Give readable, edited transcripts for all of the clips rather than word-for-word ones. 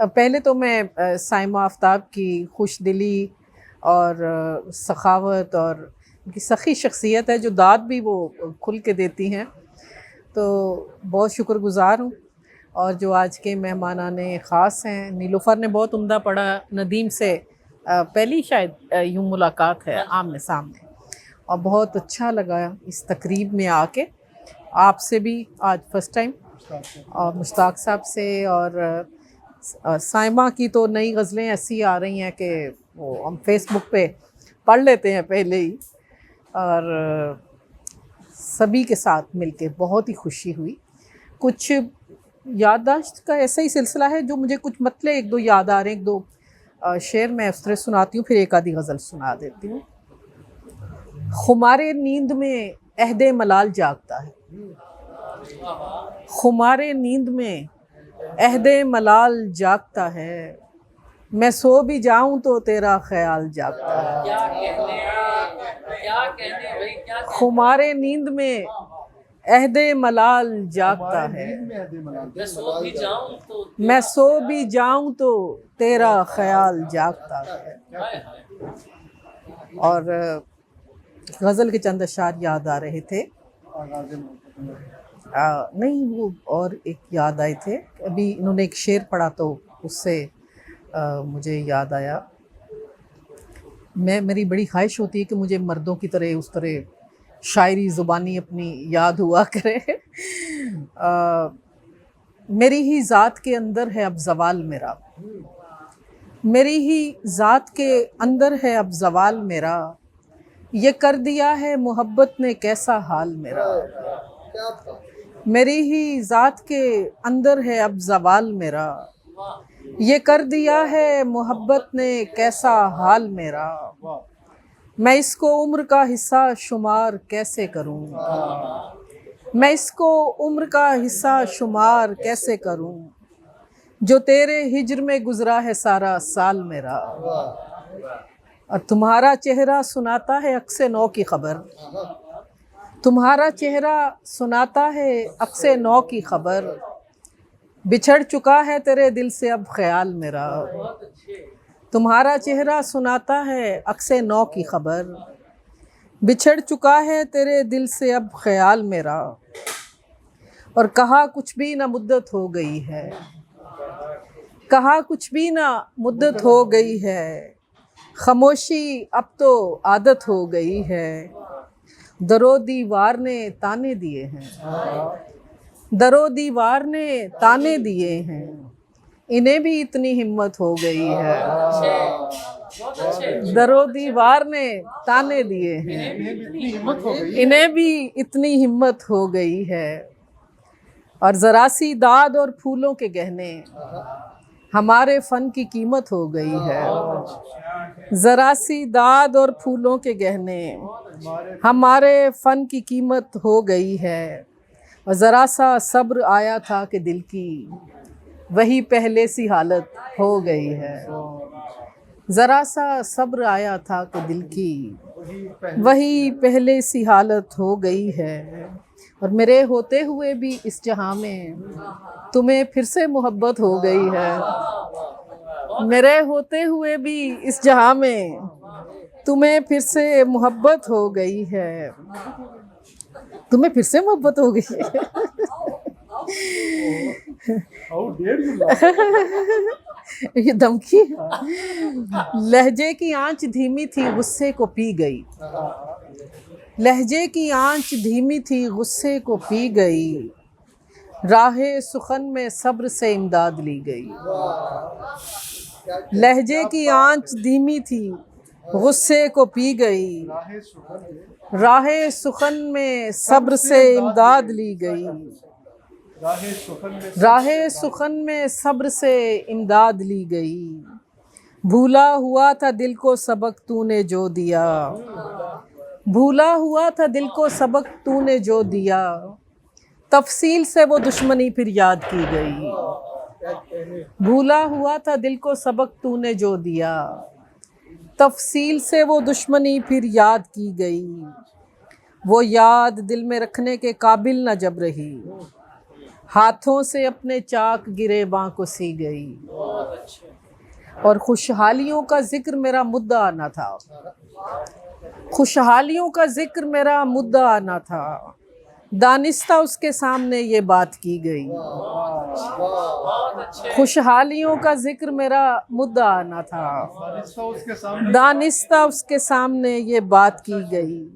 پہلے تو میں سائمہ آفتاب کی خوش دلی اور سخاوت اور ان کی سخی شخصیت ہے، جو داد بھی وہ کھل کے دیتی ہیں، تو بہت شکر گزار ہوں۔ اور جو آج کے مہمانان خاص ہیں، نیلوفر نے بہت عمدہ پڑھا، ندیم سے پہلی شاید یوں ملاقات ہے آمنے سامنے، اور بہت اچھا لگا اس تقریب میں آ کے، آپ سے بھی آج فرسٹ ٹائم، اور مشتاق صاحب سے، اور سائمہ کی تو نئی غزلیں ایسی آ رہی ہیں کہ وہ ہم فیس بک پہ پڑھ لیتے ہیں پہلے ہی، اور سبھی کے ساتھ مل کے بہت ہی خوشی ہوئی۔ کچھ یادداشت کا ایسا ہی سلسلہ ہے جو مجھے کچھ مطلع ایک دو یاد آ رہے ہیں، ایک دو شعر میں اس طرح سناتی ہوں، پھر ایک آدھی غزل سنا دیتی ہوں۔ خمارے نیند میں عہد ملال جاگتا ہے، خمارے نیند میں عہد ملال جاگتا ہے، میں سو بھی جاؤں تو تیرا خیال جاگتا ہے۔ خمارے نیند میں عہد ملال جاگتا ہے، میں سو بھی جاؤں تو تیرا خیال جاگتا ہے۔ اور غزل کے چند اشعار یاد آ رہے تھے، نہیں وہ اور ایک یاد آئے تھے، ابھی انہوں نے ایک شعر پڑھا تو اس سے مجھے یاد آیا۔ میری بڑی خواہش ہوتی ہے کہ مجھے مردوں کی طرح اس طرح شاعری زبانی اپنی یاد ہوا کرے۔ میری ہی ذات کے اندر ہے اب زوال میرا، میری ہی ذات کے اندر ہے اب زوال میرا، یہ کر دیا ہے محبت نے کیسا حال میرا، میری ہی ذات کے اندر ہے اب زوال میرا، یہ کر دیا ہے محبت نے کیسا حال میرا، میں اس کو عمر کا حصہ شمار کیسے کروں، میں اس کو عمر کا حصہ شمار کیسے کروں، جو تیرے ہجر میں گزرا ہے سارا سال میرا، اور تمہارا چہرہ سناتا ہے عکس نو کی خبر، تمہارا چہرہ سناتا ہے عکس نو کی خبر، بچھڑ چکا ہے تیرے دل سے اب خیال میرا، تمہارا چہرہ سناتا ہے عکس نو کی خبر، بچھڑ چکا ہے تیرے دل سے اب خیال میرا، اور کہا کچھ بھی نہ مدت ہو گئی ہے، کہا کچھ بھی نہ مدت ہو گئی ہے، خاموشی اب تو عادت ہو گئی ہے، درو دیوار نے تانے دیے ہیں، درو دیوار نے تانے دیے ہیں، انہیں بھی اتنی ہمت ہو گئی ہے، درو دیوار نے تانے دیے ہیں، انہیں بھی اتنی ہمت ہو گئی ہے، اور ذرا سی داد اور پھولوں کے گہنے ہمارے فن کی قیمت ہو گئی ہے، ذرا سی داد اور پھولوں کے گہنے ہمارے فن کی قیمت ہو گئی ہے، اور ذرا سا صبر آیا تھا کہ دل کی وہی پہلے سی حالت ہو گئی ہے، ذرا سا صبر آیا تھا کہ دل کی وہی پہلے سی حالت ہو گئی ہے، اور میرے ہوتے ہوئے بھی اس جہاں میں تمہیں پھر سے محبت ہو گئی ہے، میرے ہوتے ہوئے بھی اس جہاں میں تمہیں پھر سے محبت ہو گئی ہے، تمہیں پھر سے محبت ہو گئی ہے۔ یہ دھمکی، لہجے کی آنچ دھیمی تھی غصے کو پی گئی، لہجے کی آنچ دھیمی تھی غصے کو پی گئی، راہ سخن میں صبر سے امداد لی گئی، لہجے کی آنچ دھیمی تھی غصے کو پی گئی، راہ سخن میں صبر سے امداد لی گئی، راہ سخن میں صبر سے امداد لی گئی، بھولا ہوا تھا دل کو سبق تو نے جو دیا، بھولا ہوا تھا دل کو سبق تو نے جو دیا، تفصیل سے وہ دشمنی پھر یاد کی گئی، بھولا ہوا تھا دل کو سبق تو نے جو دیا، تفصیل سے وہ دشمنی پھر یاد کی گئی، وہ یاد دل میں رکھنے کے قابل نہ جب رہی، ہاتھوں سے اپنے چاک گریباں کو سی گئی، اور خوشحالیوں کا ذکر میرا مدعا نہ تھا، خوشحالیوں کا ذکر میرا مدعا نہ تھا، دانستہ اس کے سامنے یہ بات کی گئی۔ خوشحالیوں کا ذکر میرا مدعا نہ تھا، دانستہ اس کے سامنے یہ بات کی گئی۔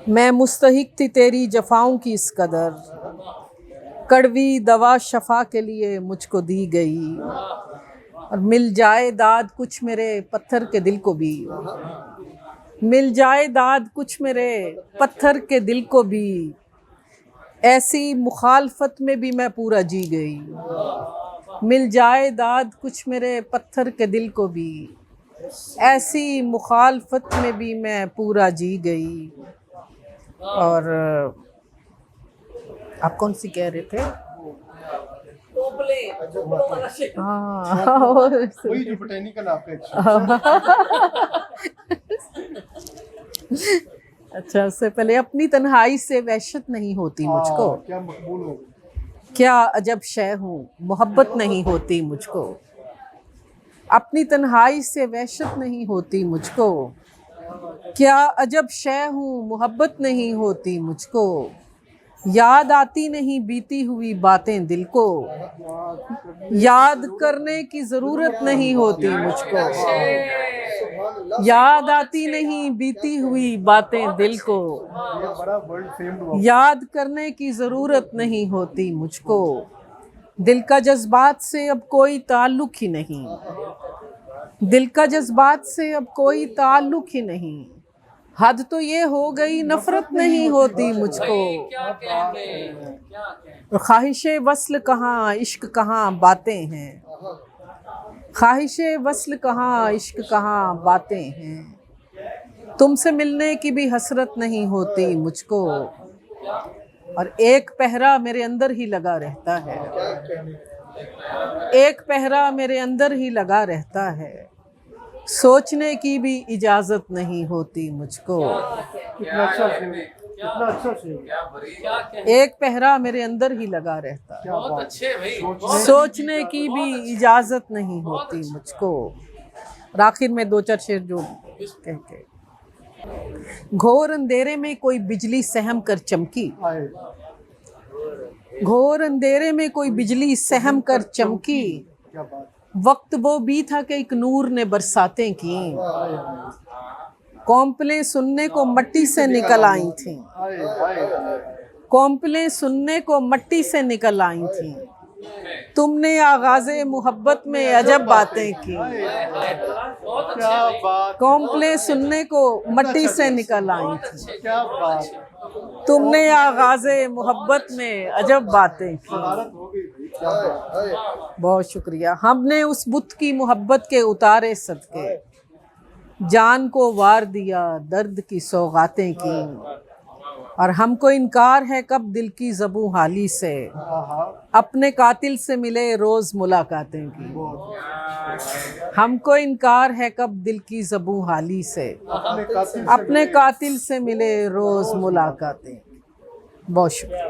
میں مستحق تھی تیری جفاؤں کی اس قدر، کڑوی دوا شفا کے لیے مجھ کو دی گئی۔ اور مل جائے داد کچھ میرے پتھر کے دل کو بھی، مل جائے داد کچھ میرے پتھر کے دل کو بھی، ایسی مخالفت میں بھی میں پورا جی گئی۔ مل جائے داد کچھ میرے پتھر کے دل کو بھی، ایسی مخالفت میں بھی میں پورا جی گئی۔ اور آپ کون سی کہہ رہے تھے؟ اچھا، اس سے پہلے اپنی تنہائی سے وحشت نہیں ہوتی مجھ کو، کیا عجب شے ہوں محبت نہیں ہوتی مجھ کو، اپنی تنہائی سے وحشت نہیں ہوتی مجھ کو، کیا عجب شے ہوں محبت نہیں ہوتی مجھ کو، یاد آتی نہیں بیتی ہوئی باتیں دل کو، یاد کرنے کی ضرورت نہیں ہوتی مجھ کو، یاد آتی نہیں بیتی ہوئی باتیں دل کو، یاد کرنے کی ضرورت نہیں ہوتی مجھ کو، دل کا جذبات سے اب کوئی تعلق ہی نہیں، دل کا جذبات سے اب کوئی تعلق ہی نہیں، حد تو یہ ہو گئی نفرت نہیں ہوتی مجھ کو، خواہش وصل کہاں عشق کہاں باتیں ہیں، خواہش وصل کہاں عشق کہاں باتیں ہیں، تم سے ملنے کی بھی حسرت نہیں ہوتی مجھ کو، اور ایک پہرا میرے اندر ہی لگا رہتا ہے، ایک پہرا میرے اندر ہی لگا رہتا ہے، سوچنے کی بھی اجازت نہیں ہوتی مجھ کو، ایک پہرا میرے اندر ہی لگا رہتا ہے، سوچنے کی بھی اجازت نہیں ہوتی مجھ کو۔ اور آخر میں دو چار شعر جو کہہ کے، گھور اندھیرے میں کوئی بجلی سہم کر چمکی، گھور اندھیرے میں کوئی بجلی سہم کر چمکی، وقت وہ بھی تھا کہ ایک نور نے برساتیں کیں، کونپلیں سننے کو مٹی سے نکل آئی تھیں، کونپلیں سننے کو مٹی سے نکل آئی تھیں، تم نے آغاز محبت میں عجب باتیں کی، کونپلیں سننے کو مٹی سے نکل آئی تھیں، تم نے آغاز محبت میں عجب باتیں کی۔ بہت شکریہ۔ ہم نے اس بت کی محبت کے اتارے صدقے، جان کو وار دیا درد کی سوغاتیں کی، اور ہم کو انکار ہے کب دل کی زبوں حالی سے، اپنے قاتل سے ملے روز ملاقاتیں کی، ہم کو انکار ہے کب دل کی زبوں حالی سے، اپنے قاتل سے ملے روز ملاقاتیں کی۔ بہت شکریہ۔